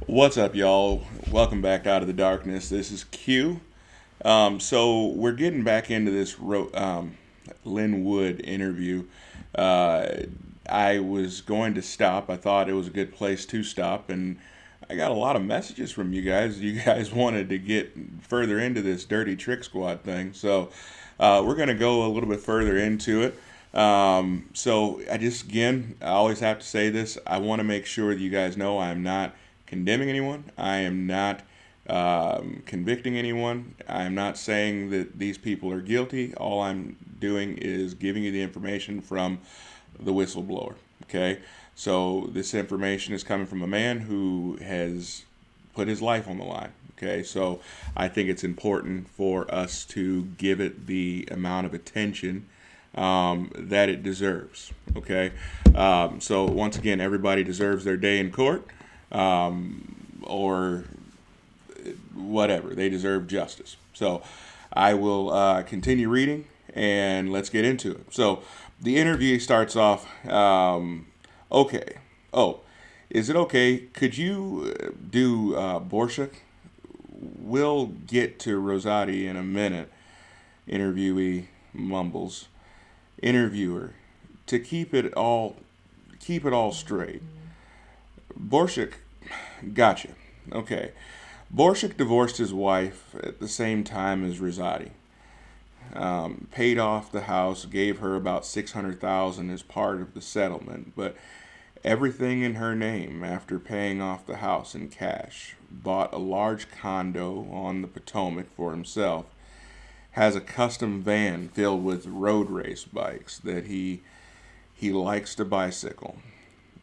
What's up, y'all? Welcome back out of the darkness. This is Q. So we're getting back into this Lynn Wood interview. Uh, I was going to stop. I thought it was a good place to stop, and I got a lot of messages from you guys. You guys wanted to get further into this dirty trick squad thing, so we're going to go a little bit further into it. So I always have to say this. I want to make sure that you guys know I'm not condemning anyone. I am not convicting anyone. I am not saying that these people are guilty. All I'm doing is giving you the information from the whistleblower. Okay? So this information is coming from a man who has put his life on the line. Okay? So I think it's important for us to give it the amount of attention that it deserves. Okay? So once again, everybody deserves their day in court. Or whatever. They deserve justice. So I will continue reading and let's get into it. So the interview starts off okay. Oh, is it okay? Could you do Borshak? We'll get to Rosati in a minute. Interviewee mumbles. Interviewer, to keep it all straight. Borshak, gotcha. Okay. Borshak divorced his wife at the same time as Rosati. Paid off the house, gave her about 600,000 as part of the settlement, but everything in her name after paying off the house in cash. Bought a large condo on the Potomac for himself. Has a custom van filled with road race bikes that he likes to bicycle.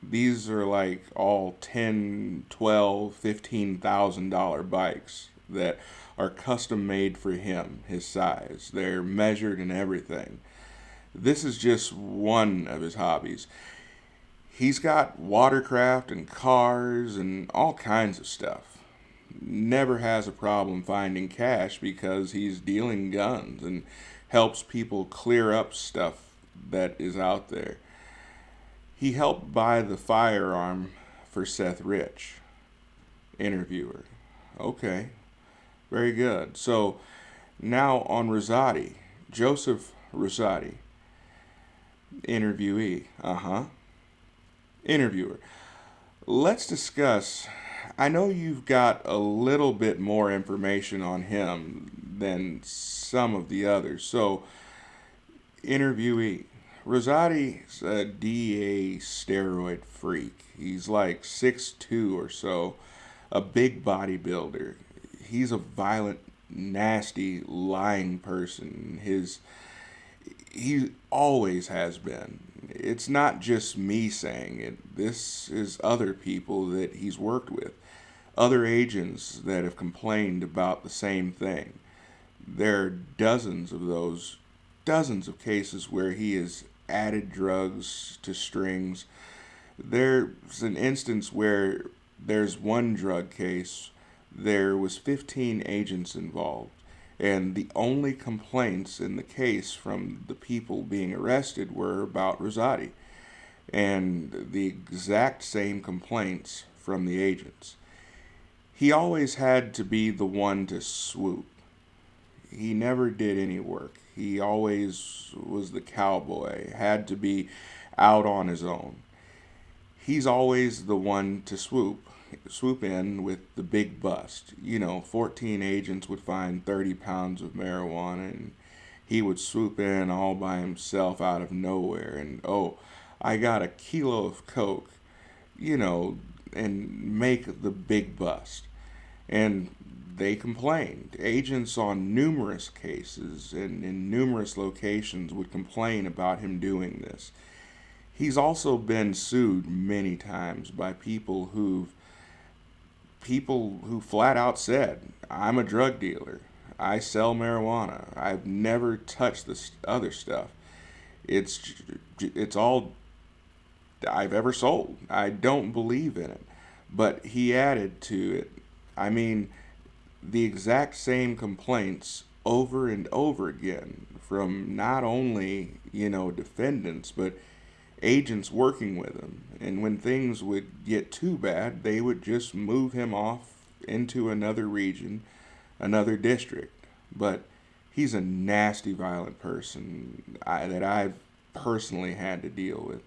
These are like all 10, 12, $15,000 bikes that are custom made for him, his size. They're measured and everything. This is just one of his hobbies. He's got watercraft and cars and all kinds of stuff. Never has a problem finding cash because he's dealing guns and helps people clear up stuff that is out there. He helped buy the firearm for Seth Rich. Interviewer. Okay, very good. So now on Rosati, Joseph Rosati. Interviewee. Uh huh. Interviewer. Let's discuss. I know you've got a little bit more information on him than some of the others. So, interviewee. Rosati's a DA steroid freak. He's like 6'2" or so, a big bodybuilder. He's a violent, nasty, lying person. He always has been. It's not just me saying it. This is other people that he's worked with, other agents that have complained about the same thing. There are dozens of cases where he has added drugs to strings. There's an instance where there's one drug case, there was 15 agents involved, and the only complaints in the case from the people being arrested were about Rosati, and the exact same complaints from the agents. He always had to be the one to swoop. He never did any work. He always was the cowboy, had to be out on his own. He's always the one to swoop in with the big bust. 14 agents would find 30 pounds of marijuana, and he would swoop in all by himself out of nowhere. And, oh, I got a kilo of coke, you know, and make the big bust. And they complained. Agents on numerous cases and in numerous locations would complain about him doing this. He's also been sued many times by people who flat out said, "I'm a drug dealer. I sell marijuana. I've never touched this other stuff. It's it's all I've ever sold. I don't believe in it." But he added to it, I mean, the exact same complaints over and over again from not only, defendants, but agents working with him. And when things would get too bad, they would just move him off into another region, another district. But he's a nasty, violent person that I've personally had to deal with.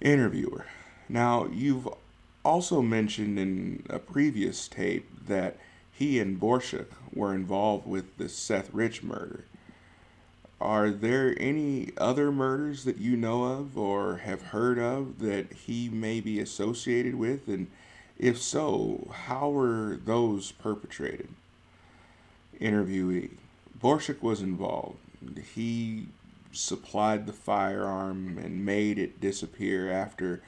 Interviewer. Now, you've also mentioned in a previous tape that he and Borshak were involved with the Seth Rich murder. Are there any other murders that you know of or have heard of that he may be associated with? And if so, how were those perpetrated? Interviewee. Borshak was involved. He supplied the firearm and made it disappear after,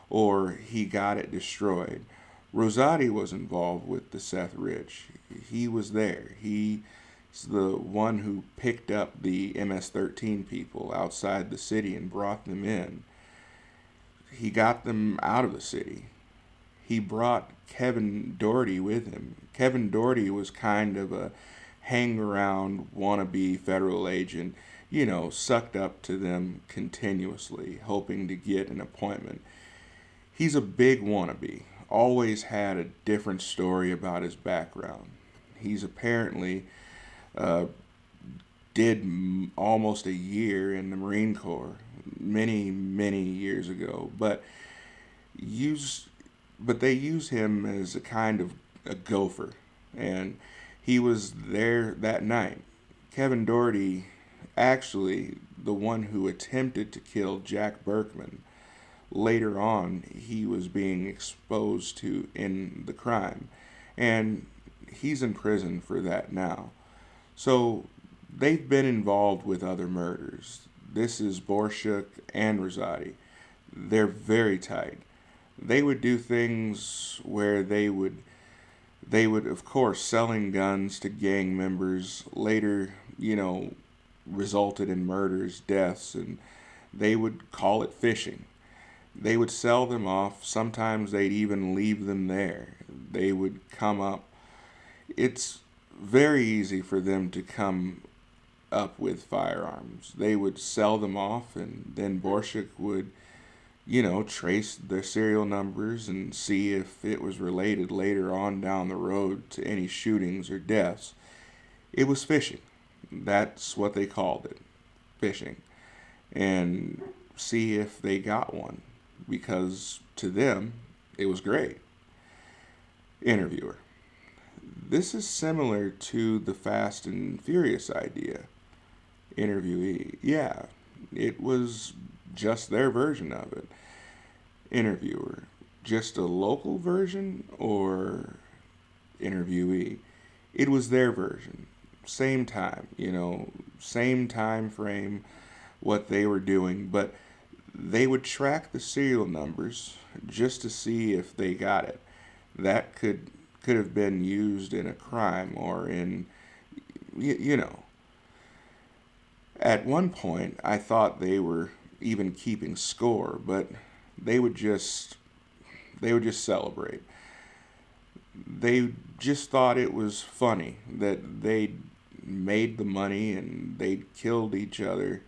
or he got it destroyed. Rosati was involved with the Seth Rich. He was there. He's the one who picked up the MS-13 people outside the city and brought them in. He got them out of the city. He brought Kevin Doherty with him. Kevin Doherty was kind of a hang-around, wannabe federal agent, sucked up to them continuously, hoping to get an appointment. He's a big wannabe, always had a different story about his background. He's apparently did almost a year in the Marine Corps many, many years ago, but they use him as a kind of a gopher, and he was there that night. Kevin Doherty, actually the one who attempted to kill Jack Berkman. Later on, he was being exposed to in the crime, and he's in prison for that now. So they've been involved with other murders. This is Borshak and Rosati. They're very tight. They would do things where they would, of course, selling guns to gang members later, resulted in murders, deaths, and they would call it fishing. They would sell them off. Sometimes they'd even leave them there. They would come up. It's very easy for them to come up with firearms. They would sell them off, and then Borshak would, trace their serial numbers and see if it was related later on down the road to any shootings or deaths. It was fishing. That's what they called it, fishing. And see if they got one, because to them, it was great. Interviewer. This is similar to the Fast and Furious idea. Interviewee. Yeah, it was just their version of it. Interviewer. Just a local version, or interviewee? It was their version. Same time, same time frame, what they were doing, but they would track the serial numbers just to see if they got it. That could have been used in a crime or in, At one point, I thought they were even keeping score, but they would just celebrate. They just thought it was funny that they made the money and they killed each other,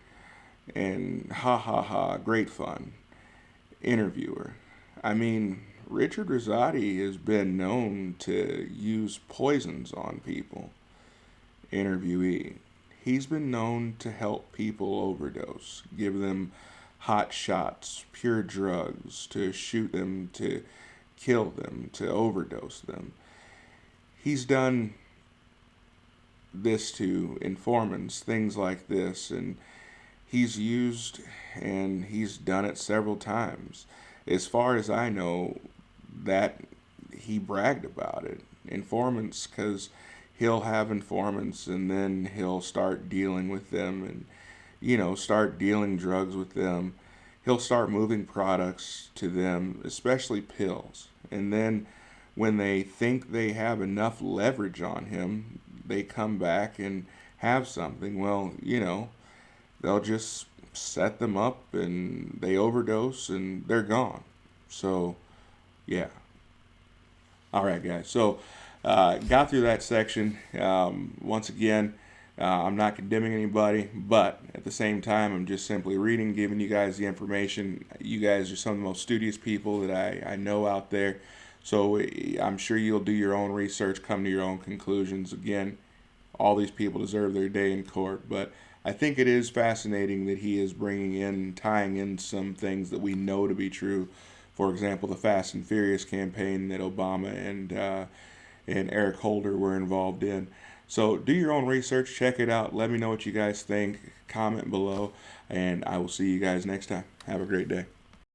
and ha ha ha, great fun. Interviewer. I mean, Richard Rosati has been known to use poisons on people. Interviewee. He's been known to help people overdose, give them hot shots, pure drugs, to shoot them, to kill them, to overdose them. He's done this to informants, things like this, and he's used and he's done it several times. As far as I know, that he bragged about it. Informants, because he'll have informants and then he'll start dealing with them and, start dealing drugs with them. He'll start moving products to them, especially pills. And then when they think they have enough leverage on him, they come back and have something. Well, they'll just set them up and they overdose and they're gone. So, yeah. All right, guys. So, got through that section. Once again, I'm not condemning anybody, but at the same time, I'm just simply reading, giving you guys the information. You guys are some of the most studious people that I know out there. So I'm sure you'll do your own research, come to your own conclusions. Again, all these people deserve their day in court, but I think it is fascinating that he is tying in some things that we know to be true. For example, the Fast and Furious campaign that Obama and Eric Holder were involved in. So do your own research, check it out. Let me know what you guys think. Comment below, and I will see you guys next time. Have a great day.